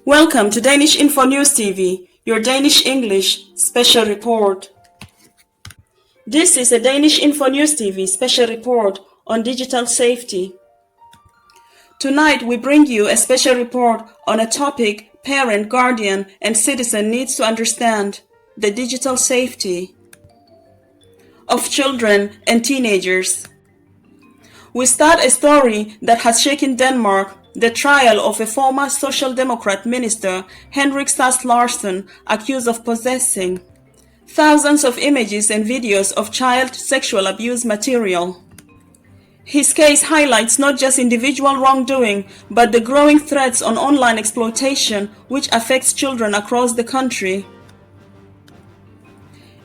Welcome to Danish-InfoNews TV, your Danish English special report. This is a Danish-InfoNews TV special report on digital safety. Tonight we bring you a special report on a topic parent, guardian, and citizen needs to understand: the digital safety of children and teenagers. We start a story that has shaken Denmark: the trial of a former Social Democrat minister, Henrik Sass Larsen, accused of possessing thousands of images and videos of child sexual abuse material. His case highlights not just individual wrongdoing, but the growing threats on online exploitation which affects children across the country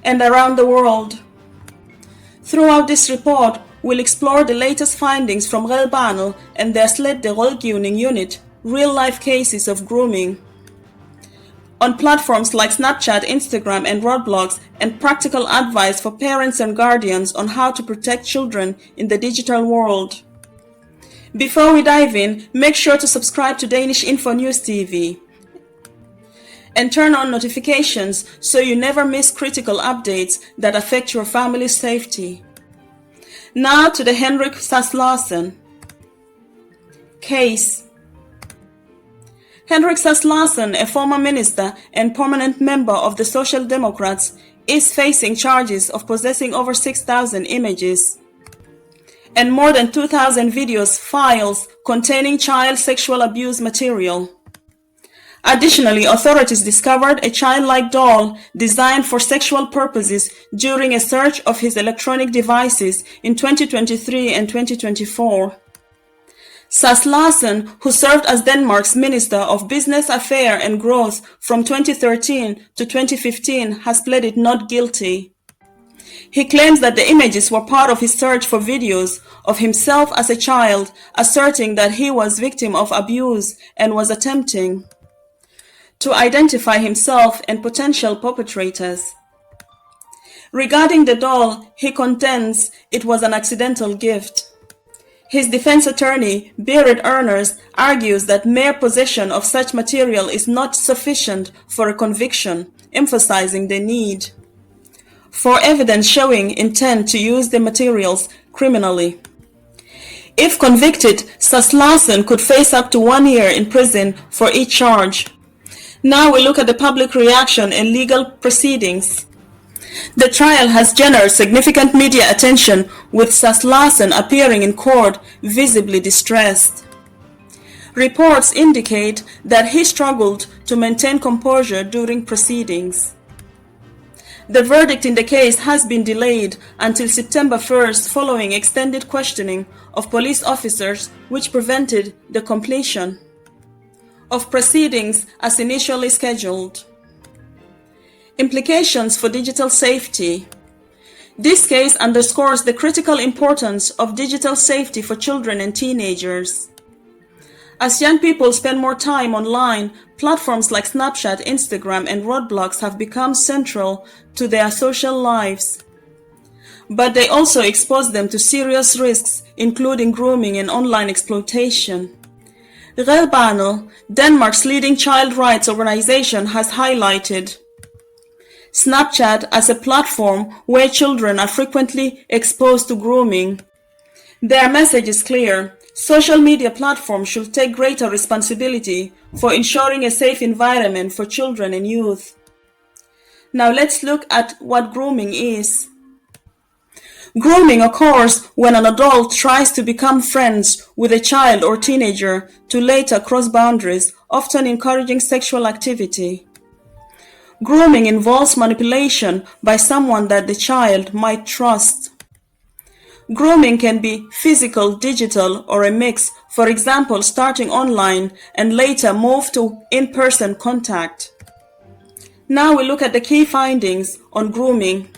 and around the world. Throughout this report, we'll explore the latest findings from Rådgivningen and their SletDet Rådgivningen unit, real-life cases of grooming on platforms like Snapchat, Instagram, and Roblox, and practical advice for parents and guardians on how to protect children in the digital world. Before we dive in, make sure to subscribe to Danish-InfoNews TV and turn on notifications so you never miss critical updates that affect your family's safety. Now to the Henrik Sass Larsen case. Henrik Sass Larsen, a former minister and permanent member of the Social Democrats, is facing charges of possessing over 6,000 images and more than 2,000 videos files containing child sexual abuse material. Additionally, authorities discovered a childlike doll designed for sexual purposes during a search of his electronic devices in 2023 and 2024. Sass Larsen, who served as Denmark's Minister of Business Affairs and Growth from 2013 to 2015, has pleaded not guilty. He claims that the images were part of his search for videos of himself as a child, asserting that he was victim of abuse and was attempting to identify himself and potential perpetrators. Regarding the doll, he contends it was an accidental gift. His defense attorney, Beware1, argues that mere possession of such material is not sufficient for a conviction, emphasizing the need for evidence showing intent to use the materials criminally. If convicted, Sass Larsen could face up to 1 year in prison for each charge. Now we look at the public reaction and legal proceedings. The trial has generated significant media attention, with Sass Larsen appearing in court visibly distressed. Reports indicate that he struggled to maintain composure during proceedings. The verdict in the case has been delayed until September 1st following extended questioning of police officers, which prevented the completion of proceedings as initially scheduled. Implications for digital safety. This case underscores the critical importance of digital safety for children and teenagers. As young people spend more time online, platforms like Snapchat, Instagram, and Roblox have become central to their social lives. But they also expose them to serious risks, including grooming and online exploitation. Rådgivningen, Denmark's leading child rights organization, has highlighted Snapchat as a platform where children are frequently exposed to grooming. Their message is clear: social media platforms should take greater responsibility for ensuring a safe environment for children and youth. Now let's look at what grooming is. Grooming occurs when an adult tries to become friends with a child or teenager to later cross boundaries, often encouraging sexual activity. Grooming involves manipulation by someone that the child might trust. Grooming can be physical, digital, or a mix, for example, starting online and later move to in-person contact. Now we look at the key findings on grooming.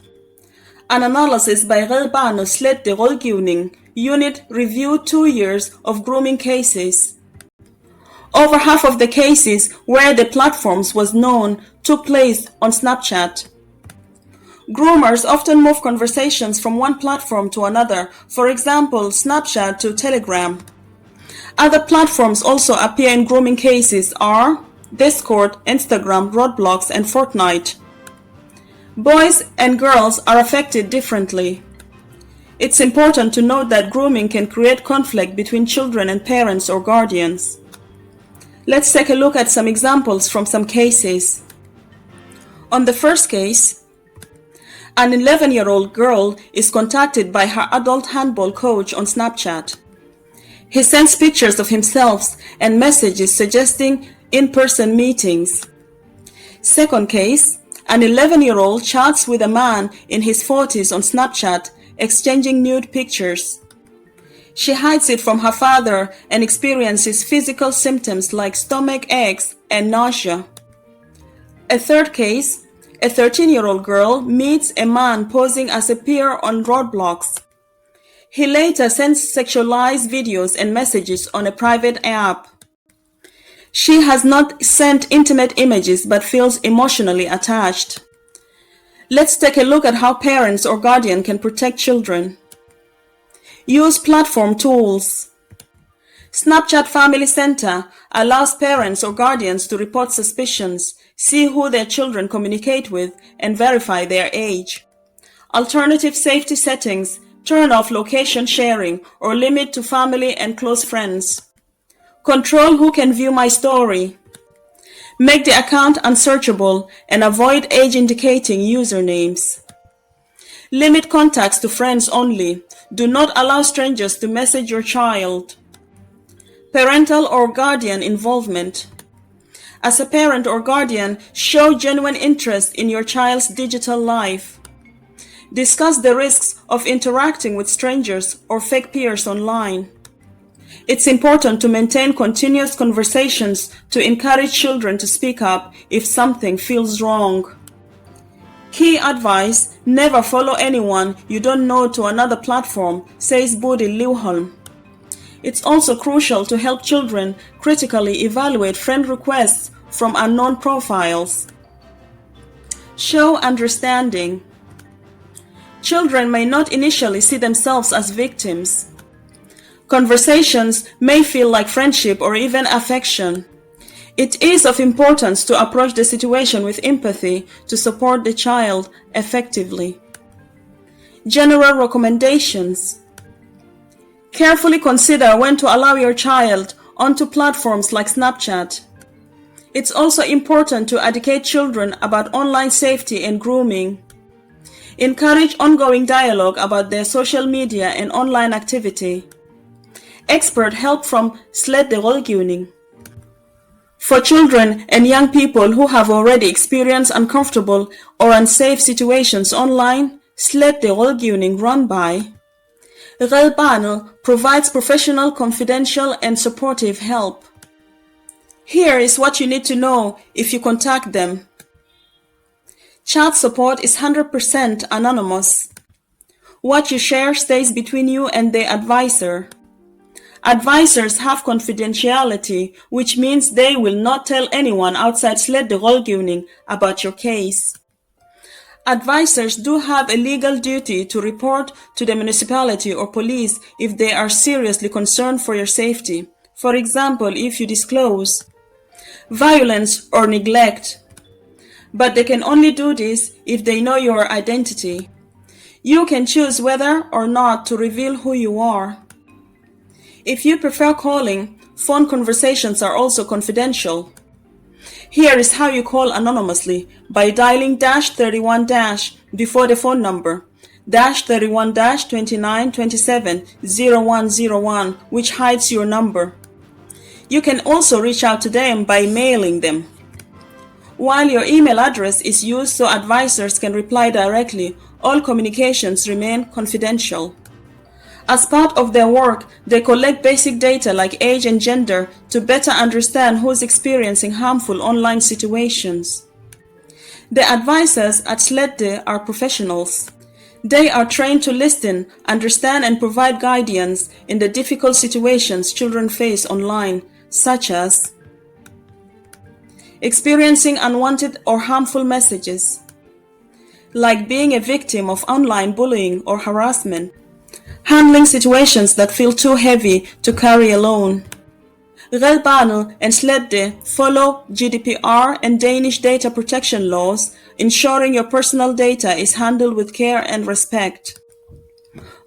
An analysis by Rådgivingen's SletDet Rådgivningen unit reviewed 2 years of grooming cases. Over half of the cases where the platforms was known took place on Snapchat. Groomers often move conversations from one platform to another, for example, Snapchat to Telegram. Other platforms also appear in grooming cases are Discord, Instagram, Roblox, and Fortnite. Boys and girls are affected differently. It's important to note that grooming can create conflict between children and parents or guardians. Let's take a look at some examples from some cases. On the first case, an 11-year-old girl is contacted by her adult handball coach on Snapchat. He sends pictures of himself and messages suggesting in-person meetings. Second case, an 11-year-old chats with a man in his 40s on Snapchat, exchanging nude pictures. She hides it from her father and experiences physical symptoms like stomach aches and nausea. A third case, a 13-year-old girl meets a man posing as a peer on Roblox. He later sends sexualized videos and messages on a private app. She has not sent intimate images but feels emotionally attached. Let's take a look at how parents or guardian can protect children. Use platform tools. Snapchat Family Center allows parents or guardians to report suspicions, see who their children communicate with, and verify their age. Alternative safety settings: turn off location sharing or limit to family and close friends. Control who can view my story. Make the account unsearchable and avoid age-indicating usernames. Limit contacts to friends only. Do not allow strangers to message your child. Parental or guardian involvement. As a parent or guardian, show genuine interest in your child's digital life. Discuss the risks of interacting with strangers or fake peers online. It's important to maintain continuous conversations to encourage children to speak up if something feels wrong. Key advice: never follow anyone you don't know to another platform, says Bodil Lewholm. It's also crucial to help children critically evaluate friend requests from unknown profiles. Show understanding. Children may not initially see themselves as victims. Conversations may feel like friendship or even affection. It is of importance to approach the situation with empathy to support the child effectively. General recommendations. Carefully consider when to allow your child onto platforms like Snapchat. It's also important to educate children about online safety and grooming. Encourage ongoing dialogue about their social media and online activity. Expert help from SletDet Rådgivningen. For children and young people who have already experienced uncomfortable or unsafe situations online, SletDet Rådgivningen run by Red Barnet provides professional, confidential, and supportive help. Here is what you need to know if you contact them. Chat support is 100% anonymous. What you share stays between you and the advisor. Advisors have confidentiality, which means they will not tell anyone outside SletDet Rådgivningen about your case. Advisors do have a legal duty to report to the municipality or police if they are seriously concerned for your safety. For example, if you disclose violence or neglect. But they can only do this if they know your identity. You can choose whether or not to reveal who you are. If you prefer calling, phone conversations are also confidential. Here is how you call anonymously: by dialing #31- before the phone number, #31-2927-0101, which hides your number. You can also reach out to them by mailing them. While your email address is used so advisors can reply directly, all communications remain confidential. As part of their work, they collect basic data like age and gender to better understand who's experiencing harmful online situations. The advisors at SletDet are professionals. They are trained to listen, understand, and provide guidance in the difficult situations children face online, such as experiencing unwanted or harmful messages, like being a victim of online bullying or harassment, handling situations that feel too heavy to carry alone, Red Barnet and SletDet follow GDPR and Danish data protection laws, ensuring your personal data is handled with care and respect.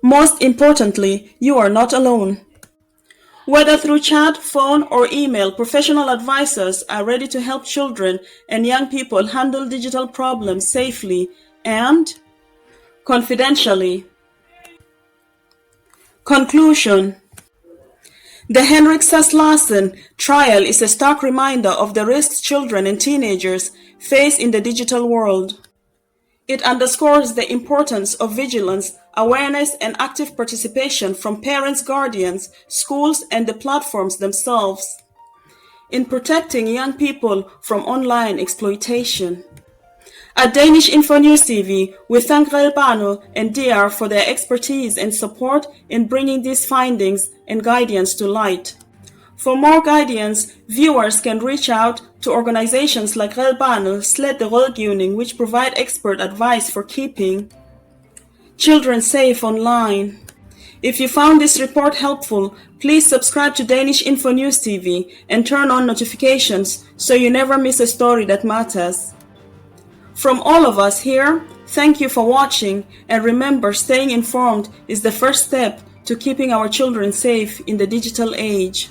Most importantly, you are not alone. Whether through chat, phone, or email, professional advisors are ready to help children and young people handle digital problems safely and confidentially. Conclusion. The Henrik Sass Larsen trial is a stark reminder of the risks children and teenagers face in the digital world. It underscores the importance of vigilance, awareness, and active participation from parents, guardians, schools, and the platforms themselves in protecting young people from online exploitation. At Danish-InfoNews TV, we thank Red Barnet and DR for their expertise and support in bringing these findings and guidance to light. For more guidance, viewers can reach out to organizations like Red Barnet, SletDet Rådgivningen, which provide expert advice for keeping children safe online. If you found this report helpful, please subscribe to Danish-InfoNews TV and turn on notifications so you never miss a story that matters. From all of us here, thank you for watching, and remember, staying informed is the first step to keeping our children safe in the digital age.